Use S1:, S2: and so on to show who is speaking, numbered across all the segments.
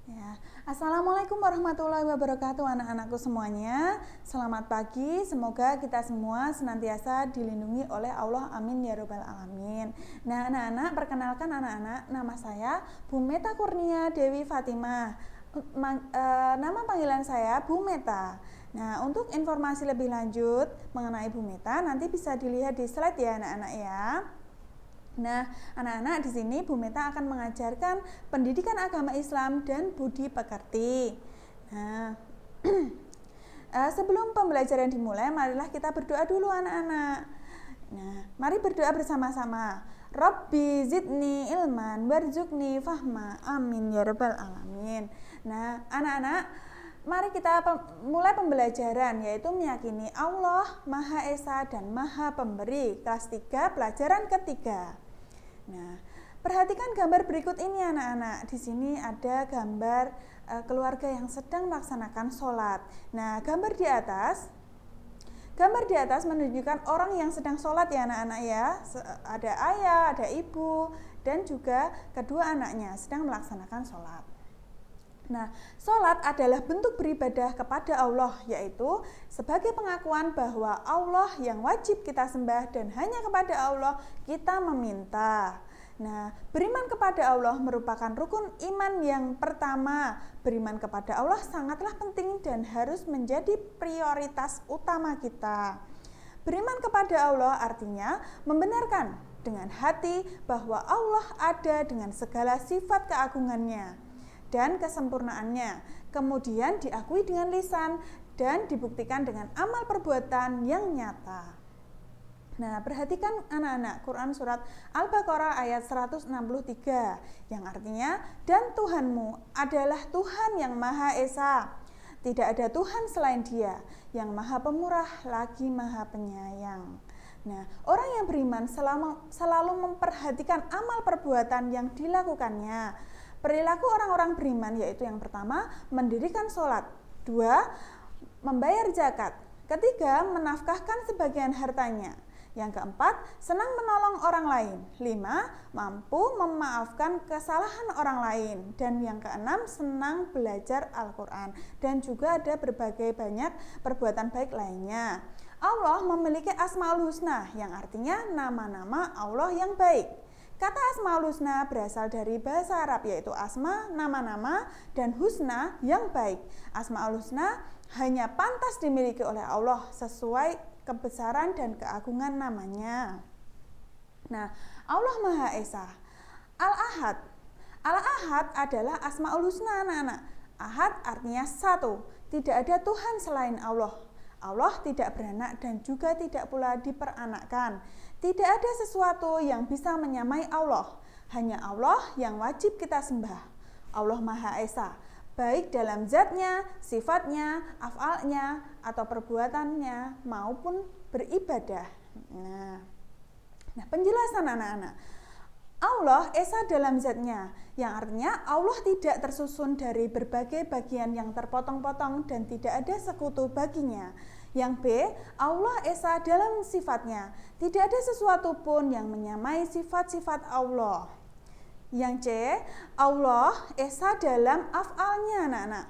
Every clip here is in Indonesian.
S1: Ya. Assalamualaikum warahmatullahi wabarakatuh anak-anakku semuanya. Selamat pagi, semoga kita semua senantiasa dilindungi oleh Allah, amin ya rabbal alamin. Nah anak-anak, perkenalkan anak-anak, nama saya Bu Meta Kurnia Dewi Fatimah. Nama panggilan saya Bu Meta. Nah untuk informasi lebih lanjut mengenai Bu Meta nanti bisa dilihat di slide ya anak-anak ya. Nah, anak-anak di sini Bu Meta akan mengajarkan pendidikan agama Islam dan budi pekerti. Nah, sebelum pembelajaran dimulai, marilah kita berdoa dulu anak-anak. Nah, mari berdoa bersama-sama. Rabbi zidni ilman warzuqni fahma. Amin ya rabbal alamin. Nah, anak-anak, mari kita mulai pembelajaran, yaitu meyakini Allah Maha Esa dan Maha Pemberi. Kelas 3, pelajaran ketiga. Nah, perhatikan gambar berikut ini anak-anak. Di sini ada gambar keluarga yang sedang melaksanakan sholat. Nah, gambar di atas menunjukkan orang yang sedang sholat ya anak-anak ya. Ada ayah, ada ibu, dan juga kedua anaknya sedang melaksanakan sholat. Nah, sholat adalah bentuk beribadah kepada Allah, yaitu sebagai pengakuan bahwa Allah yang wajib kita sembah dan hanya kepada Allah kita meminta. Nah, beriman kepada Allah merupakan rukun iman yang pertama. Beriman kepada Allah sangatlah penting dan harus menjadi prioritas utama kita. Beriman kepada Allah artinya membenarkan dengan hati bahwa Allah ada dengan segala sifat keagungannya dan kesempurnaannya, kemudian diakui dengan lisan dan dibuktikan dengan amal perbuatan yang nyata. Nah, perhatikan anak-anak, Quran surat Al-Baqarah ayat 163 yang artinya, dan Tuhanmu adalah Tuhan yang Maha Esa. Tidak ada Tuhan selain Dia, yang Maha Pemurah lagi Maha Penyayang. Nah, orang yang beriman selalu memperhatikan amal perbuatan yang dilakukannya. Perilaku orang-orang beriman yaitu yang pertama, mendirikan sholat. 2, membayar zakat. Ketiga, menafkahkan sebagian hartanya. Yang keempat, senang menolong orang lain. 5, mampu memaafkan kesalahan orang lain. Dan yang keenam, senang belajar Al-Quran. Dan juga ada berbagai banyak perbuatan baik lainnya. Allah memiliki Asmaul Husna yang artinya nama-nama Allah yang baik. Kata Asmaul Husna berasal dari bahasa Arab yaitu asma, nama-nama, dan husna yang baik. Asmaul Husna hanya pantas dimiliki oleh Allah sesuai kebesaran dan keagungan namanya. Nah, Allah Maha Esa. Al-Ahad. Al-Ahad adalah Asmaul Husna anak-anak. Ahad artinya satu, tidak ada Tuhan selain Allah. Allah tidak beranak dan juga tidak pula diperanakkan. Tidak ada sesuatu yang bisa menyamai Allah. Hanya Allah yang wajib kita sembah. Allah Maha Esa, baik dalam zatnya, sifatnya, af'alnya, atau perbuatannya maupun beribadah. Nah, penjelasan anak-anak. Allah Esa dalam zatnya, yang artinya Allah tidak tersusun dari berbagai bagian yang terpotong-potong dan tidak ada sekutu baginya. Yang B, Allah Esa dalam sifatnya, tidak ada sesuatu pun yang menyamai sifat-sifat Allah. Yang C, Allah Esa dalam af'alnya anak-anak.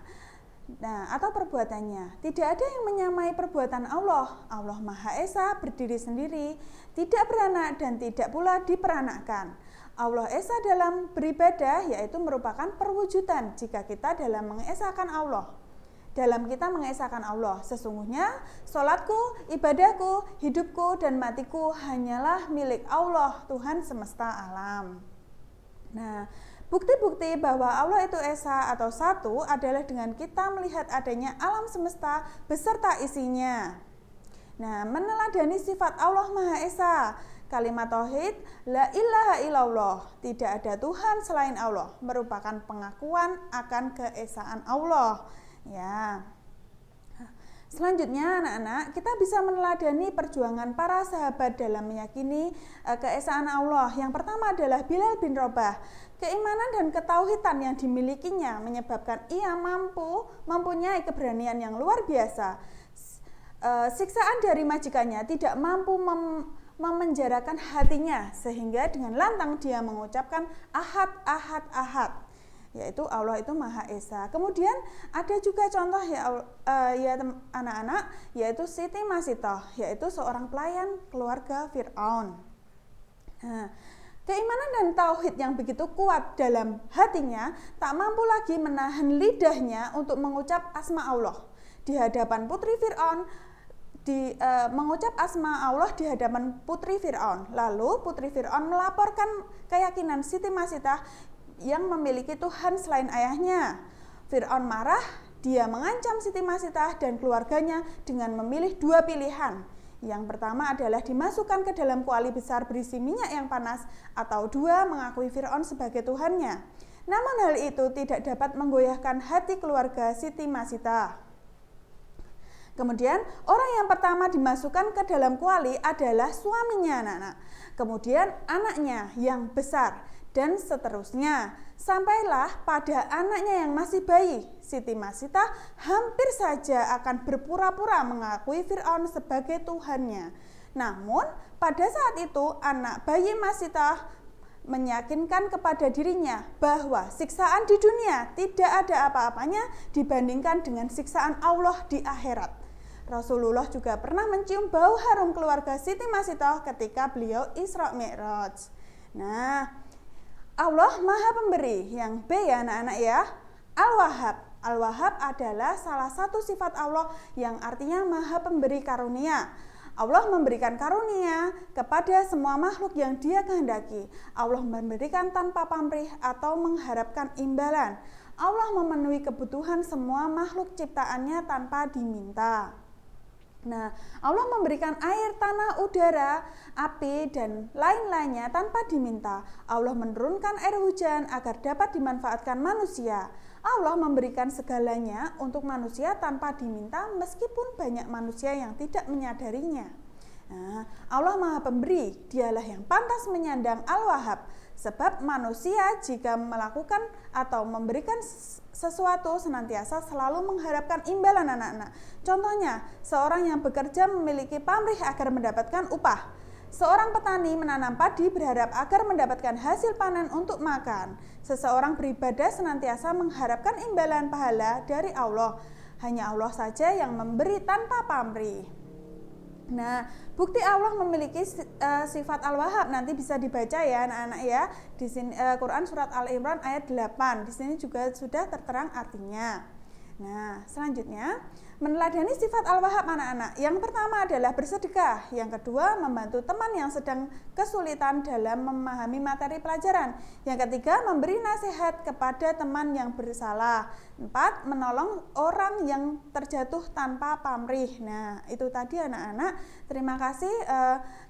S1: Nah, atau perbuatannya, tidak ada yang menyamai perbuatan Allah. Allah Maha Esa berdiri sendiri, tidak beranak dan tidak pula diperanakkan. Allah Esa dalam beribadah yaitu merupakan perwujudan jika kita dalam mengesakan Allah. Dalam kita mengesakan Allah, sesungguhnya sholatku, ibadahku, hidupku, dan matiku hanyalah milik Allah, Tuhan semesta alam. Nah, bukti-bukti bahwa Allah itu Esa atau satu adalah dengan kita melihat adanya alam semesta beserta isinya. Nah, meneladani sifat Allah Maha Esa. Kalimat tauhid, la ilaha illallah, tidak ada Tuhan selain Allah, merupakan pengakuan akan keesaan Allah. Ya. Selanjutnya anak-anak, kita bisa meneladani perjuangan para sahabat dalam meyakini keesaan Allah. Yang pertama adalah Bilal bin Rabah. Keimanan dan ketauhidan yang dimilikinya menyebabkan ia mempunyai keberanian yang luar biasa. Siksaan dari majikannya tidak mampu memenjarakan hatinya, sehingga dengan lantang dia mengucapkan ahad, ahad, ahad. yaitu Allah itu Maha Esa. Kemudian ada juga contoh ya anak-anak, yaitu Siti Masitoh, yaitu seorang pelayan keluarga Fir'aun. Nah, keimanan dan tauhid yang begitu kuat dalam hatinya tak mampu lagi menahan lidahnya untuk mengucap asma Allah di hadapan putri Fir'aun, mengucap asma Allah di hadapan putri Fir'aun. Lalu putri Fir'aun melaporkan keyakinan Siti Masitah yang memiliki Tuhan selain ayahnya. Fir'aun marah, dia mengancam Siti Masitah dan keluarganya dengan memilih dua pilihan. Yang pertama adalah dimasukkan ke dalam kuali besar berisi minyak yang panas, atau dua, mengakui Fir'aun sebagai Tuhannya. Namun hal itu tidak dapat menggoyahkan hati keluarga Siti Masitah. Kemudian orang yang pertama dimasukkan ke dalam kuali adalah suaminya anak-anak, kemudian anaknya yang besar, dan seterusnya. Sampailah pada anaknya yang masih bayi. Siti Masitah hampir saja akan berpura-pura mengakui Fir'aun sebagai Tuhannya. Namun pada saat itu anak bayi Masitah meyakinkan kepada dirinya bahwa siksaan di dunia tidak ada apa-apanya dibandingkan dengan siksaan Allah di akhirat. Rasulullah juga pernah mencium bau harum keluarga Siti Masitah ketika beliau Isra Mi'raj. Nah, Allah Maha Pemberi, yang B ya anak-anak ya. Al-Wahhab. Al-Wahhab adalah salah satu sifat Allah yang artinya Maha Pemberi karunia. Allah memberikan karunia kepada semua makhluk yang Dia kehendaki. Allah memberikan tanpa pamrih atau mengharapkan imbalan. Allah memenuhi kebutuhan semua makhluk ciptaannya tanpa diminta. Nah, Allah memberikan air, tanah, udara, api, dan lain-lainnya tanpa diminta. Allah menurunkan air hujan agar dapat dimanfaatkan manusia. Allah memberikan segalanya untuk manusia tanpa diminta, meskipun banyak manusia yang tidak menyadarinya. Nah, Allah Maha Pemberi, Dialah yang pantas menyandang Al-Wahhab. Sebab manusia jika melakukan atau memberikan sesuatu senantiasa selalu mengharapkan imbalan anak-anak. Contohnya, seorang yang bekerja memiliki pamrih agar mendapatkan upah. Seorang petani menanam padi berharap agar mendapatkan hasil panen untuk makan. Seseorang beribadah senantiasa mengharapkan imbalan pahala dari Allah. Hanya Allah saja yang memberi tanpa pamrih. Nah, bukti Allah memiliki sifat Al-Wahhab nanti bisa dibaca ya anak-anak ya. Di sini Quran surat Al-Imran ayat 8. Di sini juga sudah terterang artinya. Nah, selanjutnya meneladani sifat Al-Wahhab anak-anak. Yang pertama adalah bersedekah. Yang kedua, membantu teman yang sedang kesulitan dalam memahami materi pelajaran. Yang ketiga, memberi nasihat kepada teman yang bersalah. 4, menolong orang yang terjatuh tanpa pamrih. Nah, itu tadi anak-anak. Terima kasih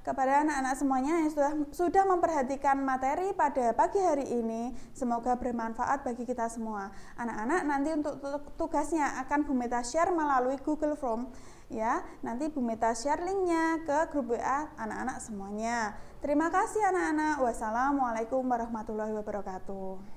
S1: kepada anak-anak semuanya yang sudah memperhatikan materi pada pagi hari ini. Semoga bermanfaat bagi kita semua. Anak-anak nanti untuk tugasnya akan Bu Meta share melalui Google Form ya. Nanti Bu Meta share linknya ke grup WA anak-anak semuanya. Terima kasih anak-anak. Wassalamualaikum warahmatullahi wabarakatuh.